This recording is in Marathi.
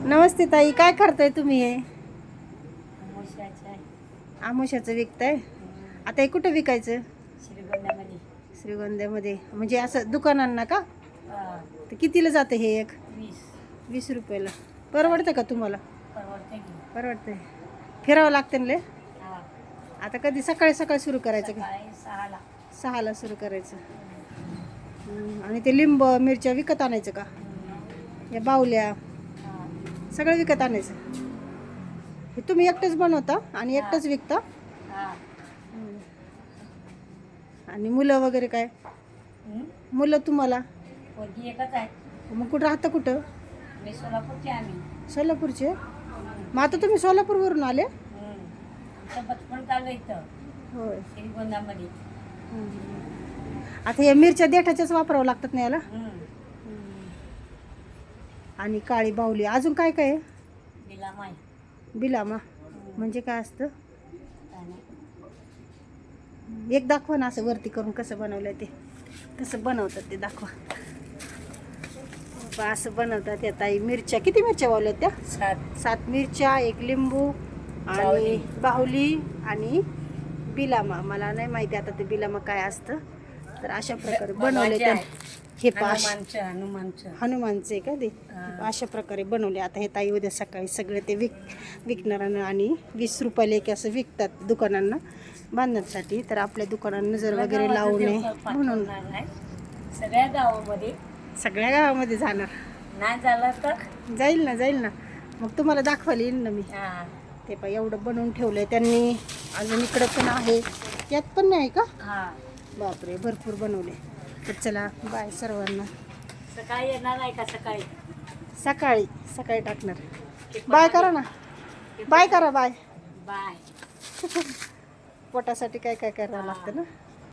नमस्ते ताई, काय करताय तुम्ही? हे मोशाचे आमोशाचं विकताय? आता हे कुठं विकायचं? श्रीगोंद्यामध्ये. श्रीगोंद्यामध्ये म्हणजे असं दुकानांना का? हा, तर कितीला जातं हे एक? 20 20 रुपयाला. परवडतं का तुम्हाला? परवडते की. परवडतंय. फिरावं लागतं ना लय? हा, आता कधी सकाळी सकाळी सुरू करायचं का? सकाळी 6ला. 6ला सुरू करायचं. आणि ते लिंब मिरच्या विकत आणायचं का? या बावल्या हा, सगळं विकत आणायचं? हे तुम्ही एकटंच बनवता आणि एकटंच विकता? हा. आणि मुलं वगैरे काय? मुलं तुम्हाला? पोरगी एकच आहे. मग कुठं राहता कुठं? मी सोलापूरचे आम्ही. सोलापूरचे? मग आता तुम्ही सोलापूरवरून आले? आमचं बचपन चालू इथं होय. श्रीगोंद्यामध्ये. आता या मिरच्या देठाच्याच वापरावं लागतात ना याला? हम्म. आणि काळी बाहुली अजून काय काय आहे? बिलामाई. बिलामा म्हणजे काय असतं? काय नाही. एक दाखवा ना असं वरती करून कसं बनवलं ते, कसं बनवतात ते दाखवा. असं बनवतात या ताई. मिरच्या किती मिरच्या वावल्यात त्या? 7 मिरच्या, 1 लिंबू आणि बाहुली आणि बिलामा. मला नाही माहिती आता ते बिलामा काय असतं. तर अशा प्रकारे बनवले त्या. हे पाश हनुमानचे का ते? अशा प्रकारे बनवले. आता हे ताई उद्या सकाळी सगळे ते विकणाऱ्यांना आणि 20 रुपयाला एक असं विकतात दुकानांना बांधण्यासाठी. तर आपल्या दुकानांना नजर वगैरे लावू नये म्हणून सगळ्या गावामध्ये जाणार. नाही झालं तर जाईल ना मग तुम्हाला दाखवायला येईल ना मी. ते पण एवढं बनवून ठेवलंय त्यांनी. अजून इकडं पण आहे. यात पण नाही का? बापरे, भरपूर बनवले. तर चला बाय सर्वांना. सकाळी येणार आहे का? सकाळी टाकणार. बाय करा ना. बाय करा. बाय. बाय. पोटासाठी काय काय करावं लागतं ना.